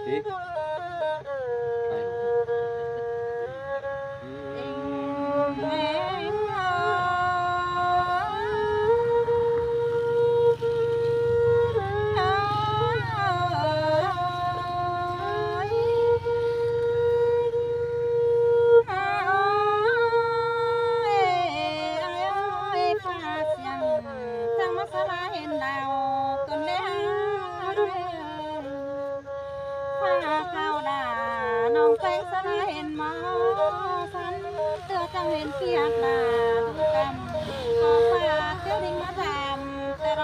Đi. Hãy subscribe cho kênh Ghiền Mì Gõ để không bỏ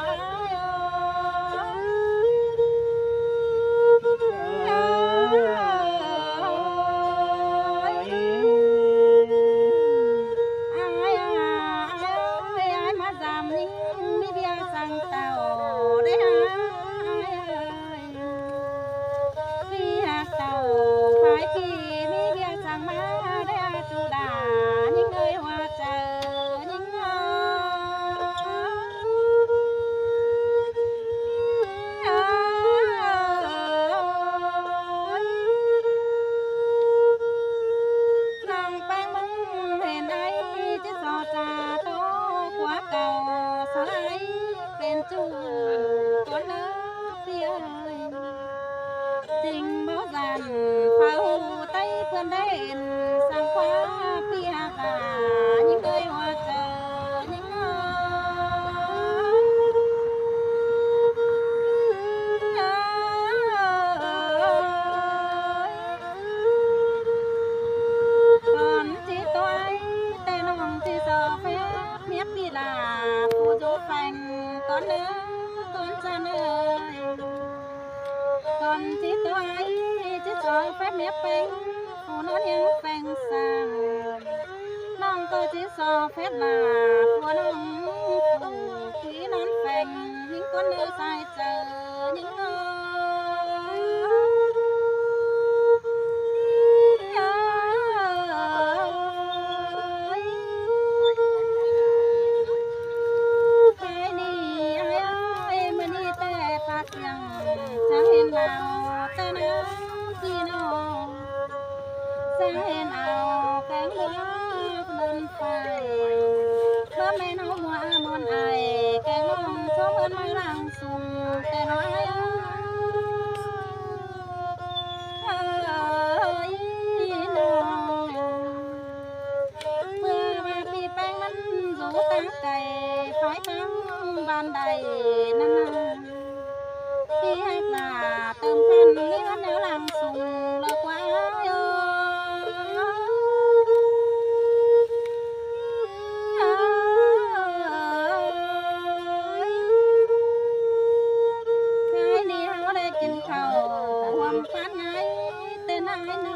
Trình báo giàn pháo tay vươn đến sang khóa phía cả những cây hoa chờ những còn chỉ tôi tên ông thì giờ phép biết đi là phù du phành con nữa con cha ơi còn chỉ tôi chỉ cho phép nếp bánh phụ nó những bánh sang non tôi chỉ cho phép là phụ nông phụ quý non phành những con nữ sai chờ những cái đi ai ơi mình đi tè phát chẳng hiện nào tên áo gì nào sáng hiện nào cánh đứa lên phải bữa mẹ nấu mua món ai cái ngon cho hơn mai làng sùng tên nói ơi nào mưa mà bị bánh mắn rủ tăng cày phải tăng ban đầy năm khi hát là tôm khăn nếu nếu làm sùng là quá cái đi háo để chinh khẩu hoàng phát ngay tên ai nó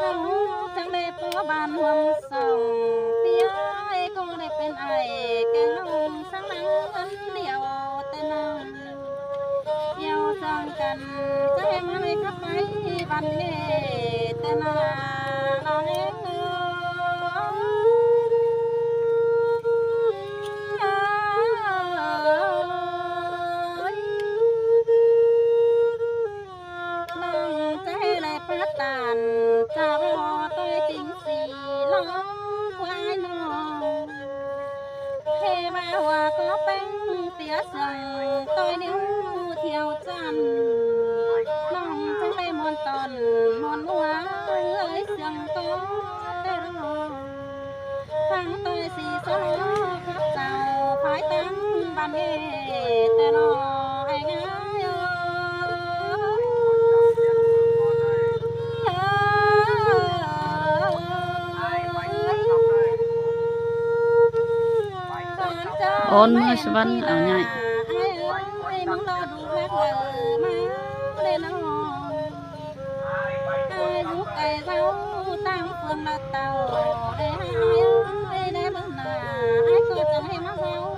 không chẳng để có bàn hoàng sòng phía ai có để bên ai cái nông sáng nắng ấn điệu tên ai yêu thương cần cho em ai khắp mấy văn nghề tên là lo hết phát tàn cha lo tôi tính gì lo quay nó khi ba hòa có bánh tía sừng tôi níu theo chăn lòng trong đây mòn tòn mòn hoa ơi sừng có tên phăng tôi xì số nó khắp chào phải tăng bàn nghề tên nó anh ơi ôn hơi văn ở nhảy mong lo đủ lát lờ má lên nó ai giúp cây rau tăng phương là tàu để hai ơi để bữa là ai có chẳng hay má rau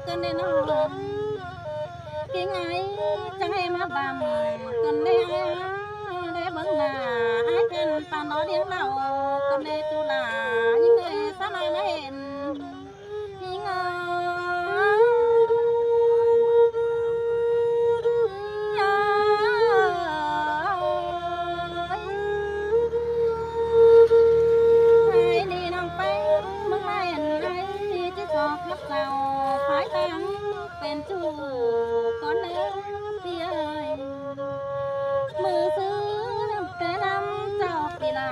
cơn nên nó kinh ai chẳng hay má bằng cơn nên ai để bữa là ai khen pan nó điếng đầu cơn nên tu là những người sáng nay nó hẹn เป็นจูก่อนเนื้อเปียมือซื้อแต่น้ำเจ้าปีลา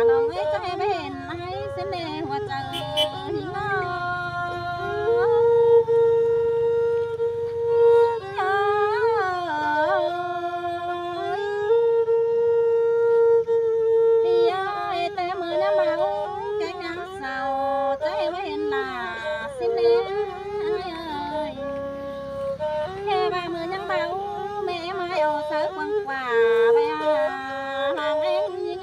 น้องไอ้ใจไม่เห็นไอ้เส้นเนหัวใจหิงอ้แต่มือน้ำเบาแกงน้ำเศร้าใจไม่เห็นหน้าสิ้นเนื้อแค่บามือยังเบาแม่ไม้เอาเสือกวางกว่าไปห่างเองยิง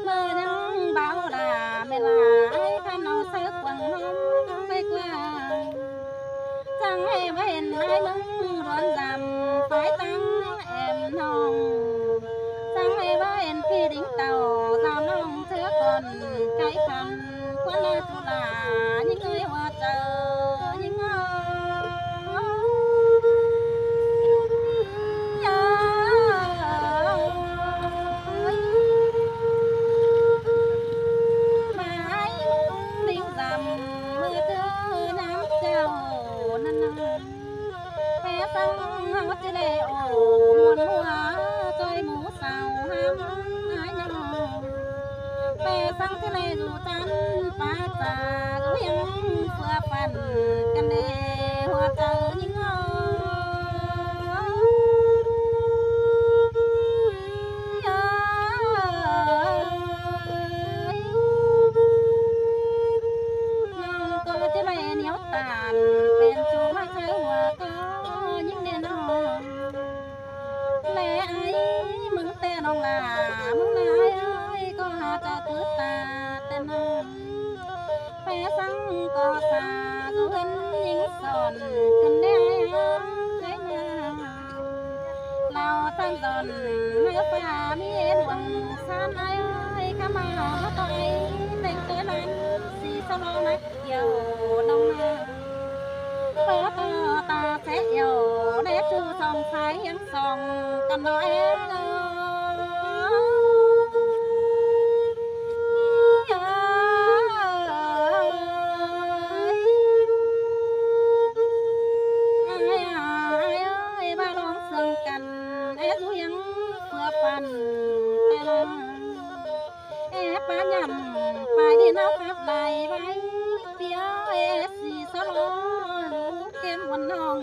มือยังเบาด่าไม่ลายท่านเอาเสือกวางน้องไปกว่าจังให้ไม่เห็นไอ้มึงร้อนดำฝ่ายตั้งแอมน้องจังให้ไม่เห็นพี่ดิ้งเต่าสาวน้องเธอก่อนไก่คันควันนาจุฬายิ่งเอ้ยว่าเจอยิ่งเอ้ยมาดิ้งดำมือเธอน้ำเจ้านั่นแม่ฟังเขาจะได้โอ้มวนหัวจอยหมูสาวห้ำหายนองแม่ฟังจะได้ดูจันป้าจ่าดูยังเพื่อปันกันเดหัวเจ้ายิ่งอ้ก็จะไม่เหนียวตาลเป็นจูมาใช้หัวก็ยิ่งแน่นอนแม่ไอ้มึงแต่น้องลามึงนายไอ้ก็หาจะตื้อตาแต่น้องแม่สั่งก็สาดูเห็นยิ่งสอนกันได้ใจมาเราตั้งตอนเมื่อฟ้ามีดวงสานไอ้ข้ามาต่อยแต่งตัวนั้นสีสมองนักเกี่ยวน้องนาเปิดตาแสะเยาได้จูส่องไฟยังส่องกันน้อยมาลองเสื่องกันไอ้ดูยังเพื่อปันแต่ละปาหยำปาดินเอาขับใดไว้เปียสีสลอนเก็มวันน้อง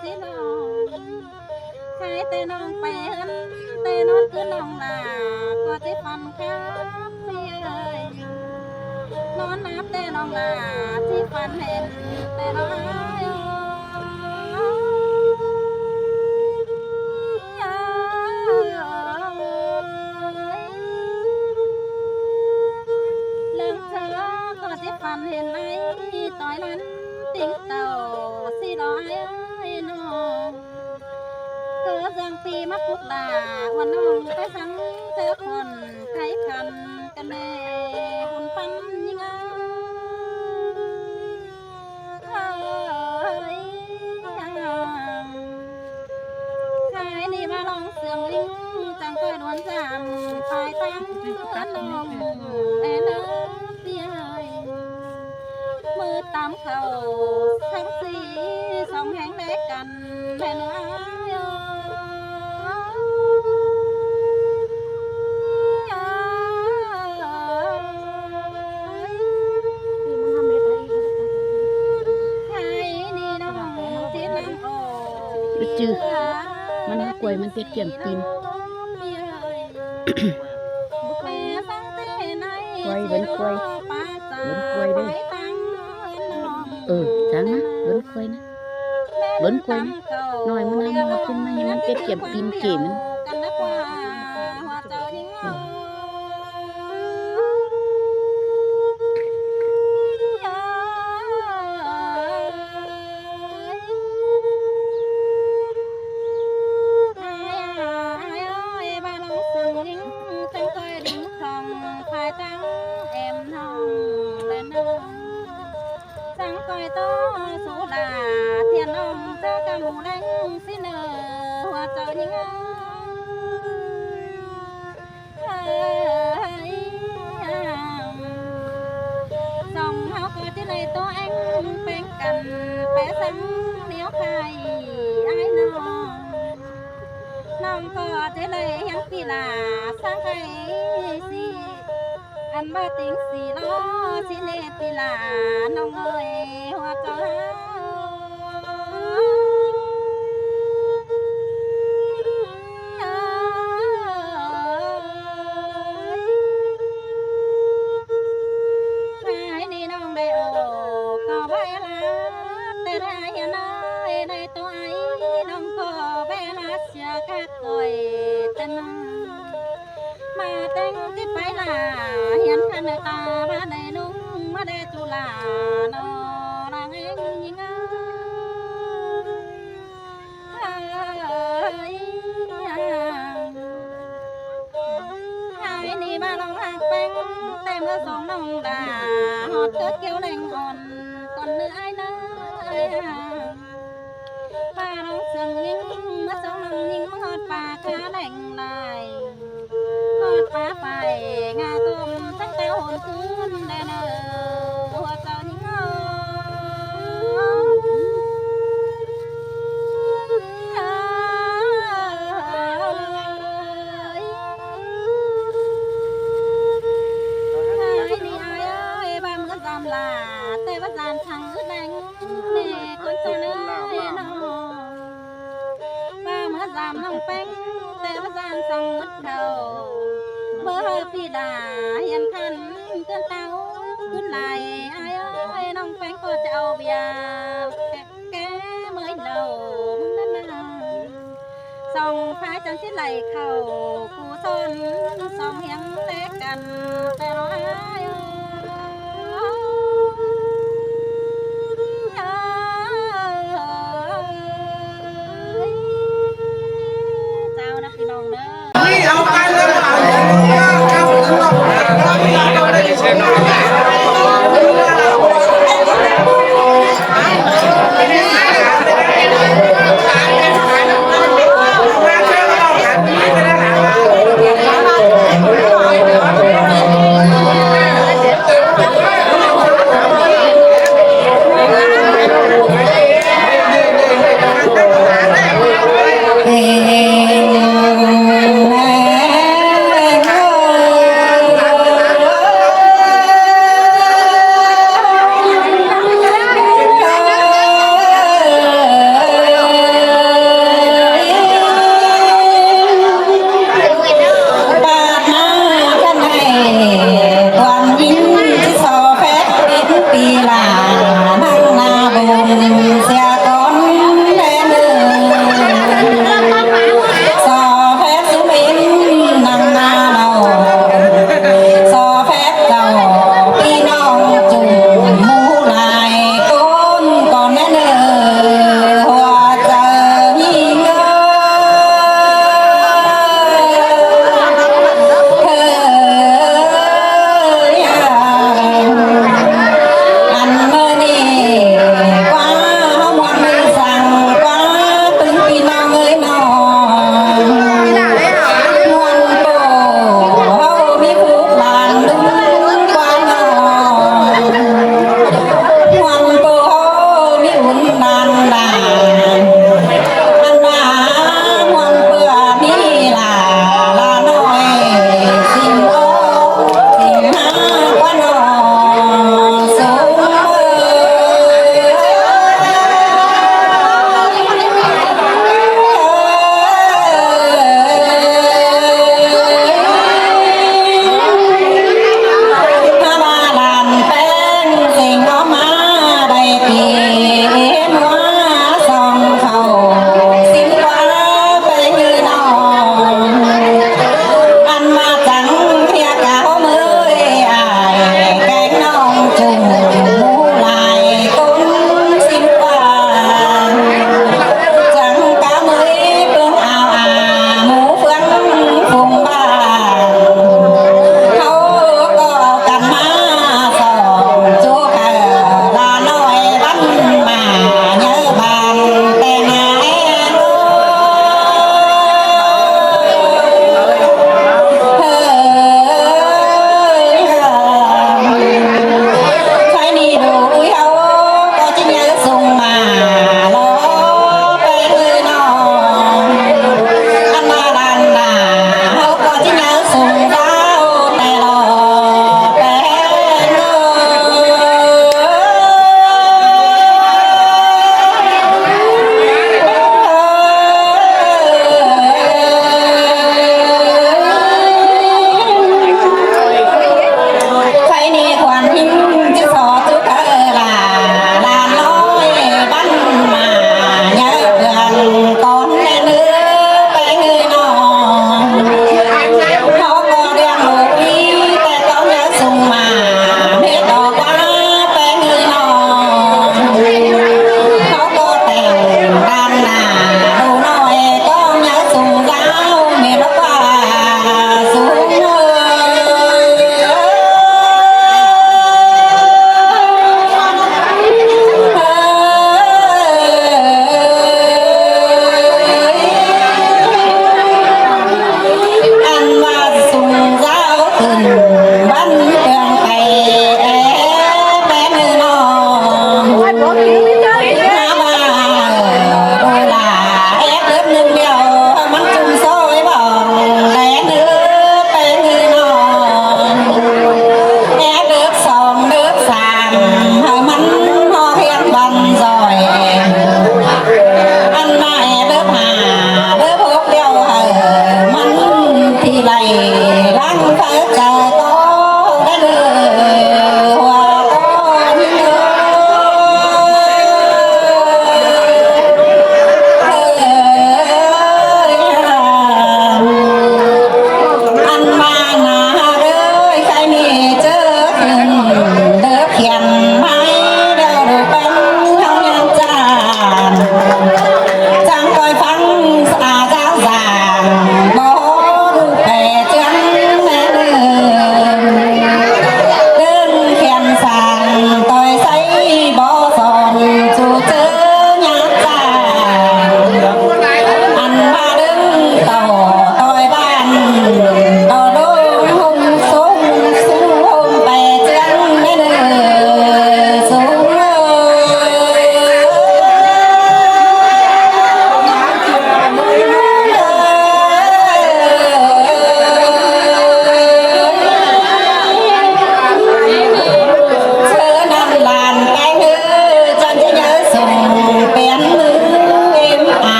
สิน้องใครแต่น้องไปหันแต่นอนคือน้องลาก็จะฟันครับเมียนอนนับแต่น้องลาที่ฟันเห็นแต่น้องฟันเห็นไหมต่อยนั้นติ้งเต่าสิร้อยน้องเกิดจังปีมาปุกดาวันน้องไปสั่งเจอคนไข้คันกันแน่บุญปันยิ่งใครนี่มาลองเสียงลิงจังก้อยนวลจำภายตั้งน้องแน่เนอเสียมือตามเขาทั้งสีสองแห่งแลกกันแม่เนื้จื้อมันกล้วยมันเปียกเกี่ยมตีนกล้วยเว้นกล้วยด้วยจังนะเว้นกล้วยนะหน่อยมันเอามาขึ้นมาให้มันเปียกเกี่ยมตีนเก๋มันcoi to số là thiên ông ta ca mù đánh xin hoa trời những ที่เลยตัวเองเป็นกันแปะซ้ำเหนียวไข่ไอ้น้องก็ที่เลยยังปีลาสร้างไข่สิอันว่าติงสีล้อสิเนปีลาน้องเอ้ยหัวใจในตัวไอ้น้องก็เวลาเสียกักก่อยแต่น้องมาแต่งที่ไปลาเห็นขันตามาได้นุ่งมาได้ตุลานอนางเองยิงไอ้นี่มาลองหักแป้งเต็มละสองน้องดาหอดเกิดเกี่ยวแรงอ่อนก่อนเนื้อไอ้เนื้อป้าน้องเสียงยิงมาสองน้องยิงมาหอดป่าขาแดงลายหอดป่าไปงาต้มตั้งแต่หนคืนแดนหัวเจ้ายิงแต่ว่าจานทางอึดแดงนี่คนจะเนื้อน้องป้ามาจามน้องแป้งแต่ว่าจานสั่งอึดเขาเบอร์พี่ดาเห็นคันเกินเต้าขึ้นไหลไอ้เอ้ยน้องแป้งก็จะเอาเบียร์แกเมื่อเล่ามึงนั่นน่ะส่องพายจังที่ไหลเข้ากูซ้อนส่องเฮียงแลกกัน